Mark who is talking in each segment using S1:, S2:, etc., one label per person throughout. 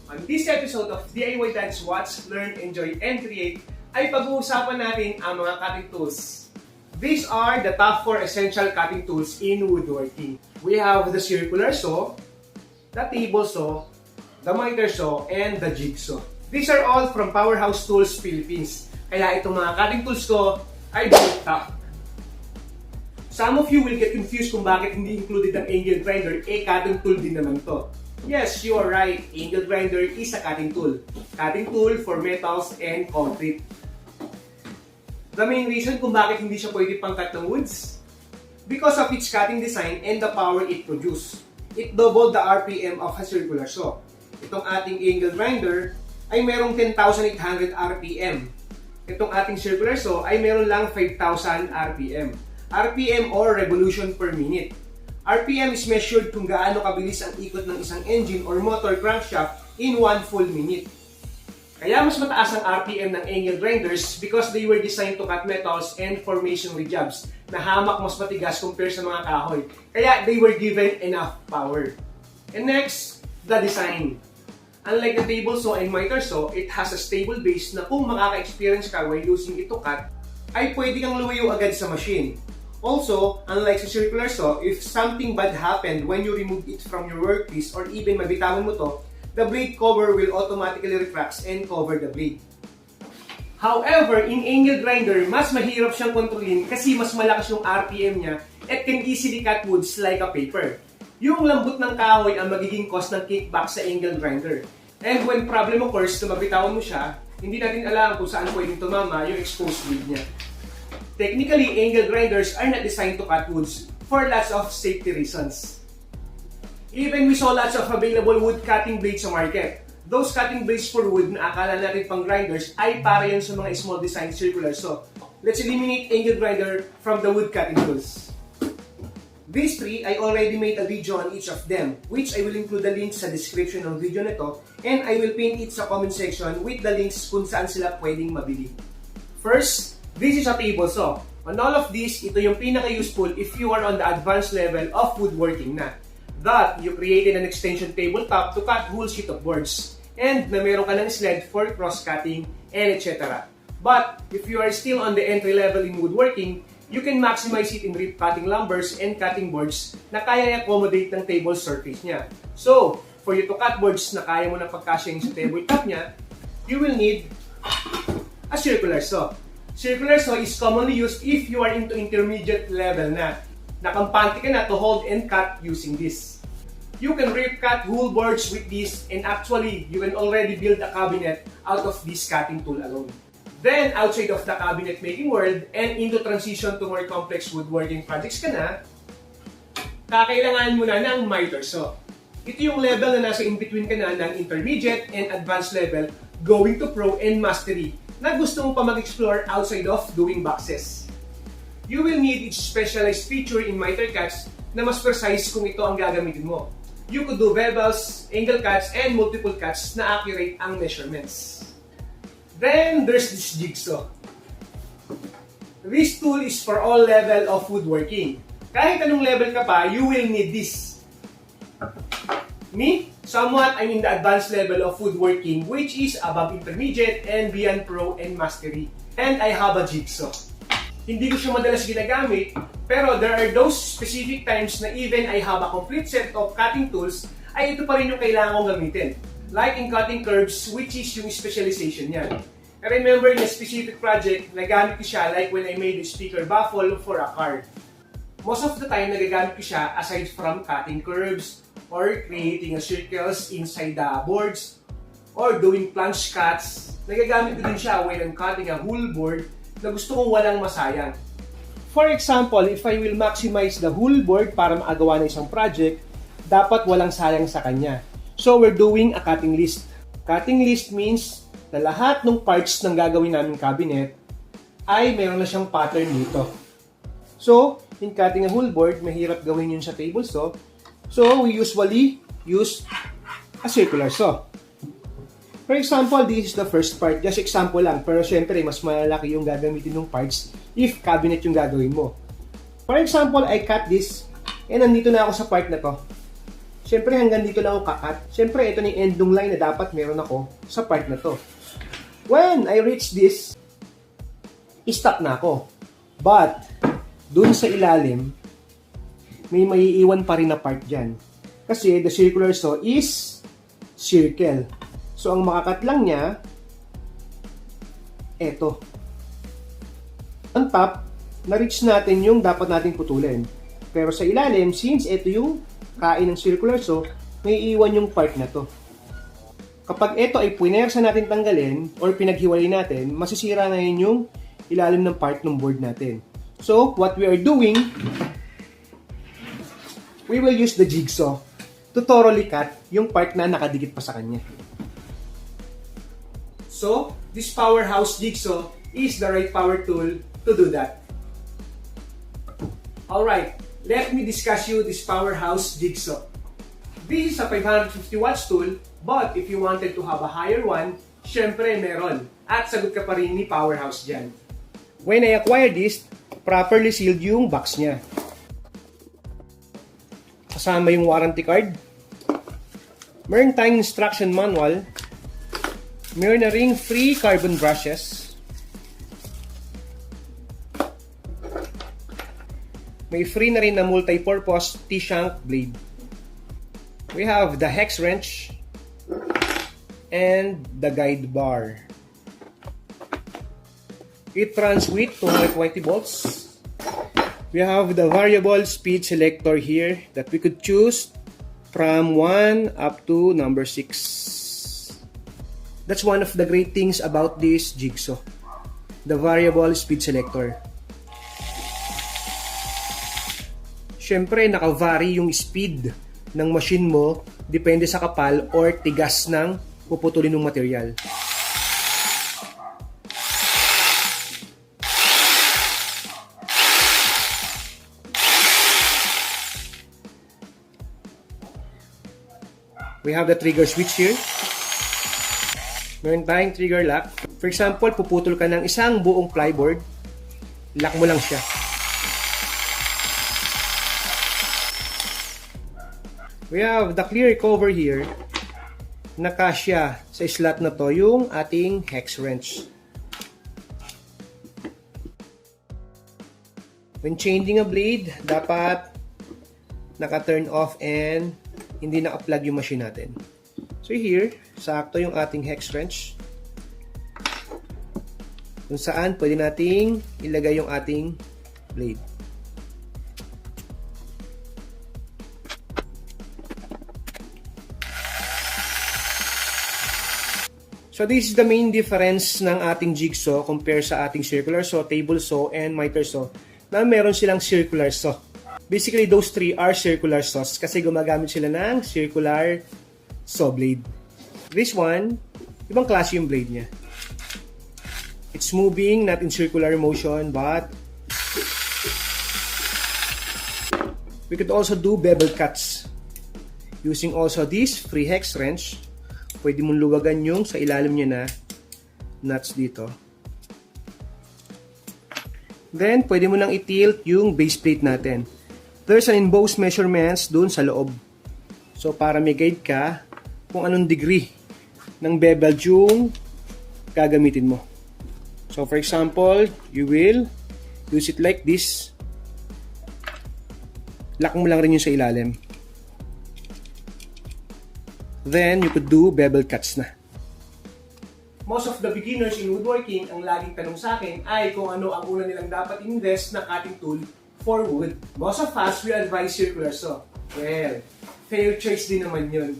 S1: On this episode of DIY Dad's Watch, Learn, Enjoy, and Create ay pag-uusapan natin ang mga cutting tools. These are the top 4 essential cutting tools in woodworking. We have the circular saw, the table saw, the miter saw, and the jigsaw. These are all from PowerHouse Tools Philippines. Kaya itong mga cutting tools ko ay very top. Some of you will get confused kung bakit hindi included ang angle grinder, cutting tool din naman to. Yes, you are right. Angle grinder is a cutting tool. Cutting tool for metals and concrete. The main reason kung bakit hindi siya pwede pang-cut ng woods? Because of its cutting design and the power it produces. It doubled the RPM of a circular saw. Itong ating angle grinder ay merong 10,800 RPM. Itong ating circular saw ay meron lang 5,000 RPM. RPM or revolution per minute. RPM is measured kung gaano kabilis ang ikot ng isang engine or motor crankshaft in 1 full minute. Kaya mas mataas ang RPM ng angle grinders because they were designed to cut metals and formationary jobs na hamak mas matigas compare sa mga kahoy. Kaya they were given enough power. And next, the design. Unlike the table saw and miter saw, it has a stable base na kung makaka-experience ka while using it to cut, ay pwede kang lumayo agad sa machine. Also, unlike sa circular saw, if something bad happened when you remove it from your workpiece or even mabitawan mo to, the blade cover will automatically retract and cover the blade. However, in angle grinder, mas mahirap siyang kontrolin kasi mas malakas yung RPM niya at can easily cut woods like a paper. Yung lambot ng kahoy ang magiging cause ng kickback sa angle grinder. And when problem occurs na mabitawan mo siya, hindi natin alam kung saan pwedeng tumama yung exposed blade niya. Technically, angle grinders are not designed to cut woods for lots of safety reasons. Even we saw lots of available wood cutting blades sa market. Those cutting blades for wood na akala natin pang grinders ay para yan sa mga small design circular saw. Let's eliminate angle grinder from the wood cutting tools. These three, I already made a video on each of them, which I will include the links sa description ng video nito, and I will pin it sa comment section with the links kung saan sila pwedeng mabili. First, this is a table saw. On all of these, ito yung pinaka-useful if you are on the advanced level of woodworking na. That, you created an extension tabletop to cut whole sheet of boards, and na meron ka ng sled for cross-cutting, and etc. But, if you are still on the entry level in woodworking, you can maximize it in rip cutting lumbers and cutting boards na kaya i-accommodate ng table surface niya. So, for you to cut boards na kaya mo na pagkasyahin sa tabletop niya, you will need a circular saw. Circular saw is commonly used if you are into intermediate level na. Nakampante ka na to hold and cut using this. You can rip cut whole boards with this, and actually, you can already build a cabinet out of this cutting tool alone. Then, outside of the cabinet making world and into transition to more complex woodworking projects ka na, kakailangan mo na ng miter saw. Ito yung level na nasa in-between ka na ng intermediate and advanced level going to pro and mastery na gusto mo pa mag-explore outside of doing boxes. You will need each specialized feature in miter cuts na mas precise kung ito ang gagamitin mo. You could do bevels, angle cuts, and multiple cuts na accurate ang measurements. Then, there's this jigsaw. This tool is for all level of woodworking. Kahit anong level ka pa, you will need this. Me, somewhat I'm in the advanced level of woodworking, which is above intermediate and beyond pro and mastery. And I have a jigsaw. Hindi ko siya madalas ginagamit, pero there are those specific times na even I have a complete set of cutting tools, ay ito pa rin yung kailangan kong gamitin. Like in cutting curves, which is yung specialization niyan. I remember in a specific project, nagamit ko siya like when I made a speaker baffle for a car. Most of the time, nagagamit ko siya aside from cutting curves, or creating a circles inside the boards, or doing plunge cuts. Nagagamit ko din siya when I'm cutting a whole board na gusto kong walang masayang. For example, if I will maximize the whole board para maagawa ng isang project, dapat walang sayang sa kanya. So, we're doing a cutting list. Cutting list means na lahat ng parts ng gagawin namin cabinet ay meron na siyang pattern dito. So, in cutting a whole board, mahirap gawin yun sa table saw. So, we usually use a circular saw. For example, this is the first part. Just example lang. Pero syempre, mas malaki yung gagamitin ng parts if cabinet yung gagawin mo. For example, I cut this and nandito na ako sa part na to. Siyempre, hanggang dito lang ako kakat. Siyempre, ito na yung ending line na dapat meron ako sa part na to. When I reach this, stop na ako. But, dun sa ilalim, may maiiwan pa rin na part dyan. Kasi, the circular saw is circle. So, ang makakat lang niya, eto. On top, na-reach natin yung dapat nating putulin. Pero sa ilalim, since ito yung kain ng circular saw, may iwan yung part na to. Kapag ito ay punersa natin tanggalin or pinaghiwalay natin, masisira na yun yung ilalim ng part ng board natin. So, what we are doing, we will use the jigsaw to thoroughly cut yung part na nakadikit pa sa kanya. So, this PowerHouse Jigsaw is the right power tool to do that. Alright, let me discuss you this PowerHouse Jigsaw. This is a 550 watts tool, but if you wanted to have a higher one, syempre meron. At sagot ka pa rin ni PowerHouse dyan. When I acquired this, properly sealed yung box niya. Kasama yung warranty card. Meron tayong instruction manual. Meron na ring free carbon brushes. May free na rin na multi-purpose T-shank blade. We have the hex wrench and the guide bar. It runs with 220 volts. We have the variable speed selector here that we could choose from 1 up to number 6. That's one of the great things about this jigsaw. The variable speed selector. Siyempre, naka-vary yung speed ng machine mo depende sa kapal or tigas ng puputulin ng material. We have the trigger switch here. Meron tayong trigger lock. For example, puputol ka ng isang buong plyboard, lock mo lang siya. We have the clear cover here. Nakasya sa slot na to yung ating hex wrench. When changing a blade, dapat naka-turn off and hindi naka-plug yung machine natin. So here, sakto yung ating hex wrench. Kung saan pwede nating ilagay yung ating blade. So this is the main difference ng ating jigsaw compare sa ating circular saw, table saw, and miter saw na meron silang circular saw. Basically, those three are circular saws kasi gumagamit sila ng circular saw blade. This one, ibang klase yung blade niya. It's moving, not in circular motion, but we could also do bevel cuts. Using also this free hex wrench, pwede mong luwagan yung sa ilalim niya na nuts dito. Then, pwede mo nang i-tilt yung base plate natin. There's an embossed measurements dun sa loob. So, para may guide ka kung anong degree ng bevel yung gagamitin mo. So, for example, you will use it like this. Lock mo lang rin yung sa ilalim. Then, you could do bevel cuts na. Most of the beginners in woodworking, ang laging tanong sa akin ay kung ano ang una nilang dapat invest na cutting tool for wood. Most of us, we advise circular saw. Well, fair choice din naman yun.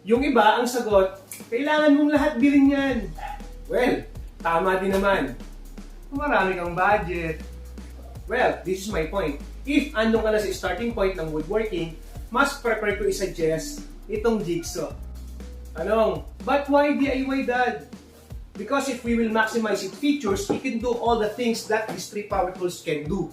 S1: Yung iba, ang sagot, kailangan mong lahat bilhin yan. Well, tama din naman. Marami kang budget. Well, this is my point. If andun ka na sa starting point ng woodworking, mas prefer ko i-suggest itong jigsaw. Anong? But why DIY, Dad? Because if we will maximize its features, it can do all the things that these three power tools can do.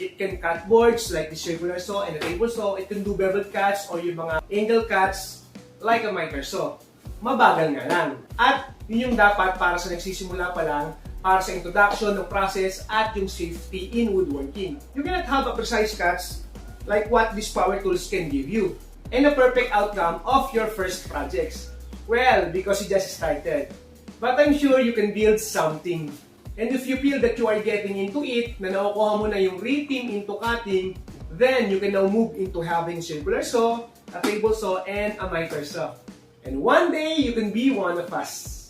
S1: It can cut boards like the circular saw and the table saw. It can do bevel cuts or yung mga angle cuts like a miter saw. Mabagal nga lang. At yun yung dapat para sa nagsisimula pa lang, para sa introduction ng process at yung safety in woodworking. You cannot have a precise cuts like what these power tools can give you. and a perfect outcome of your first projects? Well, because you just started. But I'm sure you can build something. And if you feel that you are getting into it, na nakukuha mo na yung rhythm into cutting, then you can now move into having circular saw, a table saw, and a miter saw. And one day, you can be one of us.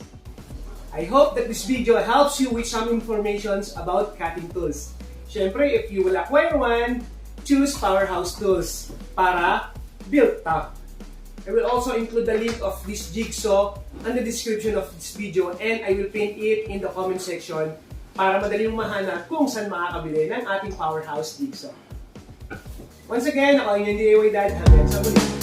S1: I hope that this video helps you with some informations about cutting tools. Syempre, if you will acquire one, choose PowerHouse tools para build tough. I will also include the link of this jigsaw on the description of this video, and I will pin it in the comment section para madali mong mahanap kung saan makakabili ng ating PowerHouse Jigsaw. Once again, ako ang inyong DIY Dad. Hanggang sa muli.